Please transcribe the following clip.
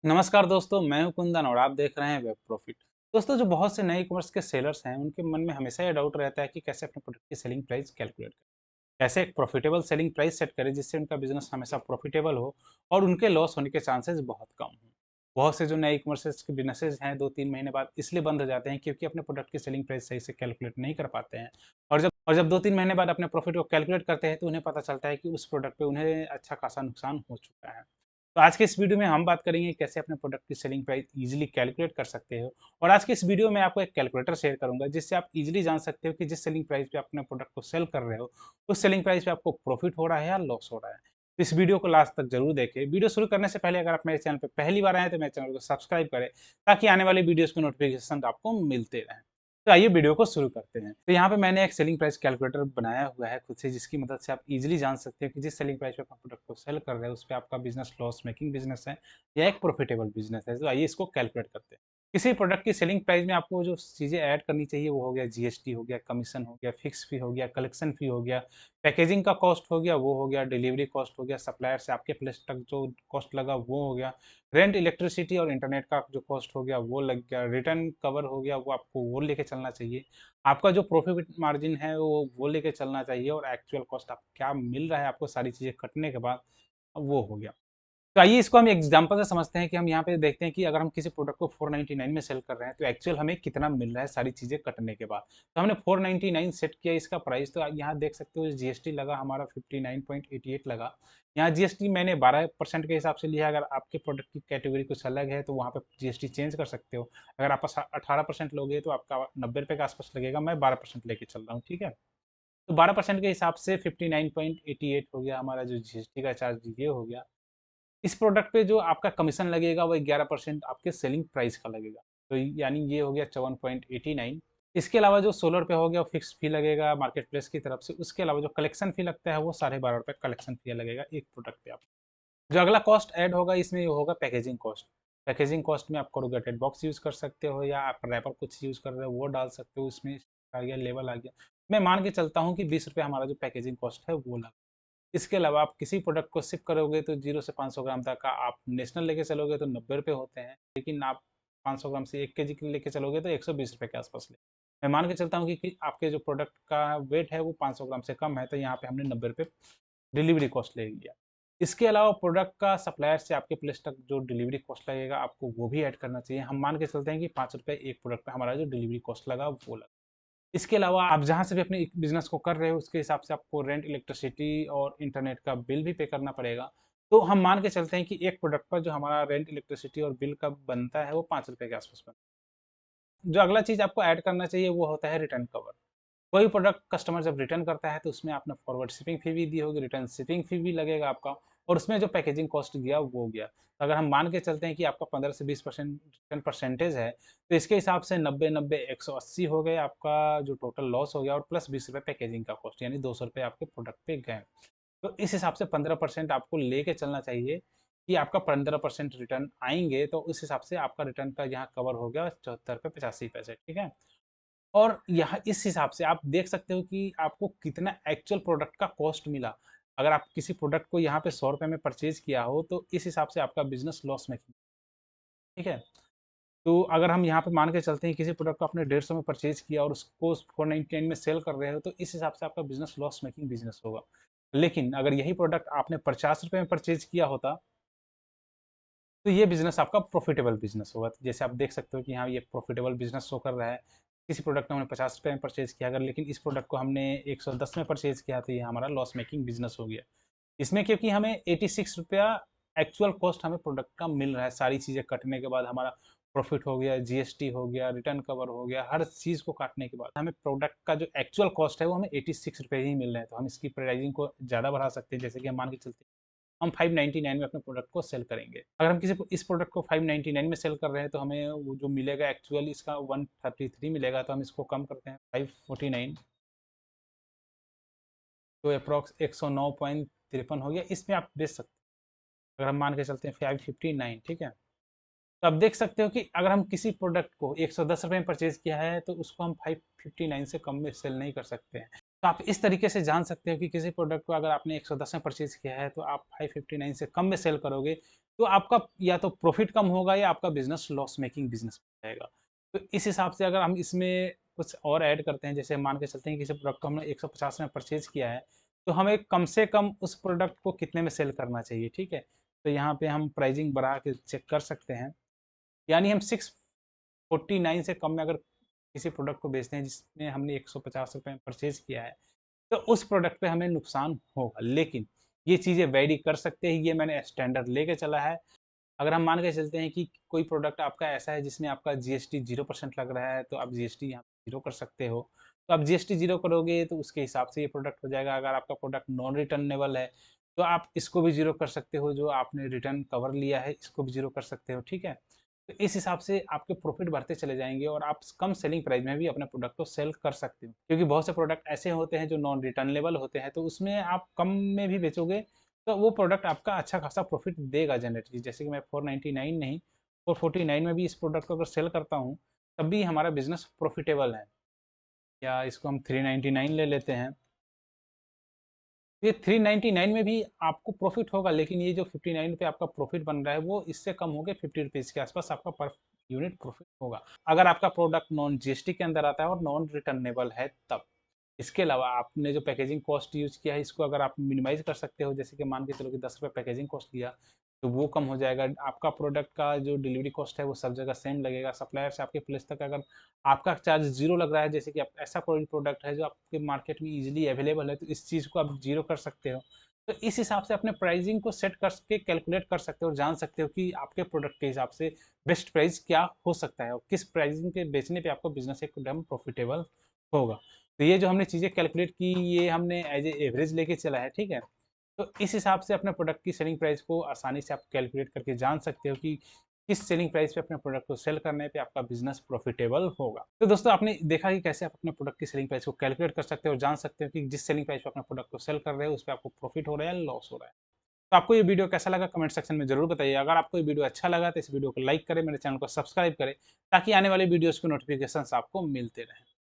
नमस्कार दोस्तों, मैं हूं कुंदन और आप देख रहे हैं वेब प्रॉफिट। दोस्तों, जो बहुत से नए ई-कॉमर्स के सेलर्स हैं, उनके मन में हमेशा ये डाउट रहता है कि कैसे अपने प्रोडक्ट की सेलिंग प्राइस कैलकुलेट करें। कैसे एक प्रॉफिटेबल सेलिंग प्राइस सेट करें जिससे उनका बिजनेस हमेशा प्रॉफिटेबल हो और उनके लॉस होने के चांसेस बहुत कम हों। बहुत से जो नए ई-कॉमर्स के बिजनेसेस हैं 2-3 महीने बाद इसलिए बंद हो जाते हैं क्योंकि अपने प्रोडक्ट की सेलिंग प्राइस सही से कैलकुलेट नहीं कर पाते हैं। और जब 2-3 महीने बाद अपने प्रॉफिट को कैलकुलेट करते हैं तो उन्हें पता चलता है कि उस प्रोडक्ट पे उन्हें अच्छा खासा नुकसान हो चुका है। तो आज के इस वीडियो में हम बात करेंगे कैसे अपने प्रोडक्ट की सेलिंग प्राइस इजीली कैलकुलेट कर सकते हो। और आज के इस वीडियो में आपको एक कैलकुलेटर शेयर करूंगा जिससे आप इजीली जान सकते हो कि जिस सेलिंग प्राइस पे आप अपने प्रोडक्ट को सेल कर रहे हो उस सेलिंग प्राइस पे आपको प्रॉफिट हो रहा है या लॉस हो रहा है। तो इस वीडियो को लास्ट तक जरूर देखें। वीडियो शुरू करने से पहले अगर आप मेरे चैनल पर पहली बार आए तो मेरे चैनल को सब्सक्राइब करें ताकि आने वाली वीडियोस के नोटिफिकेशन आपको मिलते रहें। तो आइए वीडियो को शुरू करते हैं। तो यहाँ पे मैंने एक सेलिंग प्राइस कैलकुलेटर बनाया हुआ है खुद से, जिसकी मदद से आप इजीली जान सकते हो कि जिस सेलिंग प्राइस पे आप प्रोडक्ट को सेल कर रहे हो उस पे आपका बिजनेस लॉस मेकिंग बिजनेस है या एक प्रॉफिटेबल बिजनेस है। तो आइए इसको कैलकुलेट करते हैं। किसी प्रोडक्ट की सेलिंग प्राइस में आपको जो चीज़ें ऐड करनी चाहिए वो हो गया जीएसटी हो गया, कमीशन हो गया, फिक्स फी हो गया, कलेक्शन फी हो गया, पैकेजिंग का कॉस्ट हो गया वो हो गया, डिलीवरी कॉस्ट हो गया, सप्लायर से आपके प्लेस तक जो कॉस्ट लगा वो हो गया, रेंट, इलेक्ट्रिसिटी और इंटरनेट का जो कॉस्ट हो गया वो लग गया, रिटर्न कवर हो गया, वो आपको वो लेके चलना चाहिए। आपका जो प्रॉफिट मार्जिन है वो लेके चलना चाहिए और एक्चुअल कॉस्ट आप क्या मिल रहा है आपको सारी चीज़ें कटने के बाद, वो हो गया। तो आइए इसको हम एग्जांपल से समझते हैं कि हम यहाँ पे देखते हैं कि अगर हम किसी प्रोडक्ट को 499 में सेल कर रहे हैं तो एक्चुअल हमें कितना मिल रहा है सारी चीज़ें कटने के बाद। तो हमने 499 सेट किया इसका प्राइस, तो यहाँ देख सकते हो जीएसटी लगा हमारा 59.88 लगा। यहाँ जीएसटी मैंने 12% के हिसाब से लिया है। अगर आपके प्रोडक्ट की कैटेगरी कुछ अलग है तो वहाँ पे जीएसटी चेंज कर सकते हो। अगर आप 18% लोगे तो आपका 90 रुपये के आसपास लगेगा। मैं 12% लेके चल रहा हूँ, ठीक है। तो 12% के हिसाब से 59.88 हो गया हमारा जो जीएसटी का चार्ज, ये हो गया। इस प्रोडक्ट पे जो आपका कमीशन लगेगा वो 11% आपके सेलिंग प्राइस का लगेगा। तो यानी ये हो गया 54.89। इसके अलावा जो सोलर पे हो गया वो फिक्स फी लगेगा मार्केट प्लेस की तरफ से। उसके अलावा जो कलेक्शन फी लगता है वो 12.5 रुपये कलेक्शन फी लगेगा एक प्रोडक्ट पे। आप जो अगला कॉस्ट ऐड होगा इसमें ये होगा पैकेजिंग कॉस्ट। पैकेजिंग कॉस्ट में आप कोरुगेटेड बॉक्स यूज़ कर सकते हो या आप रैपर कुछ यूज़ कर रहे हो वो डाल सकते हो। उसमें आ गया, लेबल आ गया। मैं मान के चलता हूँ कि 20 रुपये हमारा जो पैकेजिंग कॉस्ट है वो लगा। इसके अलावा आप किसी प्रोडक्ट को शिप करोगे तो 0 से 500 ग्राम तक का आप नेशनल लेके चलोगे तो 90 रुपये होते हैं, लेकिन आप 500 ग्राम से 1 केजी के लेके चलोगे तो 120 रुपये के आसपास ले। मैं मान के चलता हूँ कि आपके जो प्रोडक्ट का वेट है वो 500 ग्राम से कम है, तो यहाँ पे हमने 90 रुपये डिलीवरी कॉस्ट ले लिया। इसके अलावा प्रोडक्ट का सप्लायर से आपके प्लेस तक जो डिलीवरी कॉस्ट लगेगा आपको वो भी ऐड करना चाहिए। हम मान के चलते हैं कि 5 रुपये एक प्रोडक्ट पे हमारा जो डिलीवरी कॉस्ट लगा वो लगा। इसके अलावा आप जहाँ से भी अपने बिज़नेस को कर रहे हो उसके हिसाब से आपको रेंट, इलेक्ट्रिसिटी और इंटरनेट का बिल भी पे करना पड़ेगा। तो हम मान के चलते हैं कि एक प्रोडक्ट पर जो हमारा रेंट, इलेक्ट्रिसिटी और बिल का बनता है वो 5 रुपये के आसपास बनता है। जो अगला चीज़ आपको ऐड करना चाहिए वो होता है रिटर्न कवर। कोई प्रोडक्ट कस्टमर जब रिटर्न करता है तो उसमें आपने फॉरवर्ड शिपिंग फी भी दी होगी, रिटर्न शिपिंग फी भी लगेगा आपका, और उसमें जो पैकेजिंग कॉस्ट गया वो गया। तो अगर हम मान के चलते हैं कि आपका 15 से 20% रिटर्न परसेंटेज है तो इसके हिसाब से 90-90 180 हो गए आपका जो टोटल लॉस हो गया, और प्लस 20 रुपये पैकेजिंग का कॉस्ट, यानी 200 रुपये आपके प्रोडक्ट पे गए। तो इस हिसाब से 15% आपको लेके चलना चाहिए कि आपका 15% रिटर्न आएंगे। तो उस हिसाब से आपका रिटर्न का यहाँ कवर हो गया 74 रुपये 85 पैसे, ठीक है। और यहाँ इस हिसाब से आप देख सकते हो कि आपको कितना एक्चुअल प्रोडक्ट का कॉस्ट मिला। अगर आप किसी प्रोडक्ट को यहाँ पे 100 रुपये में परचेज किया हो तो इस हिसाब से आपका बिजनेस लॉस मेकिंग, ठीक है। तो अगर हम यहाँ पे मान के चलते हैं किसी प्रोडक्ट को आपने 150 में परचेज किया और उसको 499 में सेल कर रहे हो तो इस हिसाब से आपका बिजनेस लॉस मेकिंग बिजनेस होगा। लेकिन अगर यही प्रोडक्ट आपने 50 रुपये में परचेज किया होता तो ये बिजनेस आपका प्रॉफिटेबल बिजनेस होगा। तो जैसे आप देख सकते हो कि हाँ ये प्रॉफिटेबल बिजनेस शो कर रहा है। किसी प्रोडक्ट को हमने 50 रुपये में परचेज किया अगर, लेकिन इस प्रोडक्ट को हमने 110 में परचेज किया तो ये हमारा लॉस मेकिंग बिजनेस हो गया। इसमें क्योंकि हमें 86 रुपया एक्चुअल कॉस्ट हमें प्रोडक्ट का मिल रहा है, सारी चीज़ें कटने के बाद हमारा प्रॉफिट हो गया, जीएसटी हो गया, रिटर्न कवर हो गया, हर चीज़ को काटने के बाद हमें प्रोडक्ट का जो एक्चुअल कॉस्ट है वो हमें 86 रुपये ही मिल रहे हैं। तो हम इसकी प्राइसिंग को ज़्यादा बढ़ा सकते हैं। जैसे कि हम मान के चलते हैं हम 599 में अपने प्रोडक्ट को सेल करेंगे। अगर हम इस प्रोडक्ट को 599 में सेल कर रहे हैं तो हमें वो जो मिलेगा एक्चुअल इसका 133 मिलेगा। तो हम इसको कम करते हैं 549, तो अप्रॉक्स 109.53 हो गया। इसमें आप बेच सकते हैं। अगर हम मान के चलते हैं 559, ठीक है। तो आप देख सकते हो कि अगर हम किसी प्रोडक्ट को 110 रुपये में परचेज किया है तो उसको हम 559 से कम में सेल नहीं कर सकते हैं। तो आप इस तरीके से जान सकते हो कि किसी प्रोडक्ट को अगर आपने 110 में परचेज किया है तो आप 559 से कम में सेल करोगे तो आपका या तो प्रॉफिट कम होगा या आपका बिजनेस लॉस मेकिंग बिजनेस हो जाएगा। तो इस हिसाब से अगर हम इसमें कुछ और ऐड करते हैं, जैसे मान के चलते हैं कि किसी प्रोडक्ट को हमने 150 में परचेज किया है तो हमें कम से कम उस प्रोडक्ट को कितने में सेल करना चाहिए, ठीक है। तो यहाँ पे हम प्राइजिंग बढ़ा के चेक कर सकते हैं, यानी हम 649 से कम में अगर किसी प्रोडक्ट को बेचते हैं जिसमें हमने 150 रुपये में परचेज किया है तो उस प्रोडक्ट पे हमें नुकसान होगा। लेकिन ये चीज़ें वेरी कर सकते हैं, ये मैंने स्टैंडर्ड लेके चला है। अगर हम मान के चलते हैं कि कोई प्रोडक्ट आपका ऐसा है जिसमें आपका जीएसटी 0% लग रहा है तो आप जीएसटी यहाँ जीरो कर सकते हो। तो आप जीएसटी जीरो करोगे तो उसके हिसाब से ये प्रोडक्ट हो जाएगा। अगर आपका प्रोडक्ट नॉन रिटर्नेबल है तो आप इसको भी जीरो कर सकते हो, जो आपने रिटर्न कवर लिया है इसको भी जीरो कर सकते हो, ठीक है। तो इस हिसाब से आपके प्रॉफिट बढ़ते चले जाएंगे और आप कम सेलिंग प्राइस में भी अपने प्रोडक्ट को सेल कर सकते हो, क्योंकि बहुत से प्रोडक्ट ऐसे होते हैं जो नॉन रिटर्नेबल होते हैं तो उसमें आप कम में भी बेचोगे तो वो प्रोडक्ट आपका अच्छा खासा प्रॉफिट देगा जनरेटली। जैसे कि मैं 499 नहीं 449 में भी इस प्रोडक्ट को अगर सेल करता हूँ तब भी हमारा बिजनेस प्रॉफिटेबल है। या इसको हम 399 ले लेते हैं, ये 399 में भी आपको प्रॉफिट होगा, लेकिन ये जो 59 पे आपका प्रॉफिट बन रहा है वो इससे कम हो गया, 50 रुपीज़ के आसपास आपका पर यूनिट प्रॉफिट होगा अगर आपका प्रोडक्ट नॉन जीएसटी के अंदर आता है और नॉन रिटर्नेबल है तब। इसके अलावा आपने जो पैकेजिंग कॉस्ट यूज किया है इसको अगर आप मिनिमाइज कर सकते हो, जैसे कि मान के चलो कि 10 रुपये पैकेजिंग कॉस्ट लिया तो वो कम हो जाएगा। आपका प्रोडक्ट का जो डिलीवरी कॉस्ट है वो सब जगह सेम लगेगा। सप्लायर से आपके प्लेस तक अगर आपका चार्ज जीरो लग रहा है, जैसे कि आप ऐसा कोई प्रोडक्ट है जो आपके मार्केट में इजीली अवेलेबल है तो इस चीज़ को आप जीरो कर सकते हो। तो इस हिसाब से अपने प्राइसिंग को सेट करके कैलकुलेट कर सकते हो और जान सकते हो कि आपके प्रोडक्ट के हिसाब से बेस्ट प्राइस क्या हो सकता है और किस प्राइसिंग के बेचने पे आपका बिजनेस एकदम प्रॉफिटेबल होगा। तो ये जो हमने चीज़ें कैलकुलेट की ये हमने एज ए एवरेज लेके चला है, ठीक है। तो इस हिसाब से अपने प्रोडक्ट की सेलिंग प्राइस को आसानी से आप कैलकुलेट करके जान सकते हो कि किस सेलिंग प्राइस पे अपने प्रोडक्ट को सेल करने पे आपका बिजनेस प्रॉफिटेबल होगा। तो दोस्तों आपने देखा कि कैसे आप अपने प्रोडक्ट की सेलिंग प्राइस को कैलकुलेट कर सकते हो और जान सकते हो कि जिस सेलिंग प्राइस पे अपने प्रोडक्ट को सेल कर रहे हो उस पर आपको प्रॉफिट हो रहा है या लॉस हो रहा है। तो आपको ये वीडियो कैसा लगा कमेंट सेक्शन में जरूर बताइए। अगर आपको ये वीडियो अच्छा लगा तो इस वीडियो को लाइक करें, मेरे चैनल को सब्सक्राइब करें ताकि आने वाले वीडियोस के नोटिफिकेशन आपको मिलते रहें।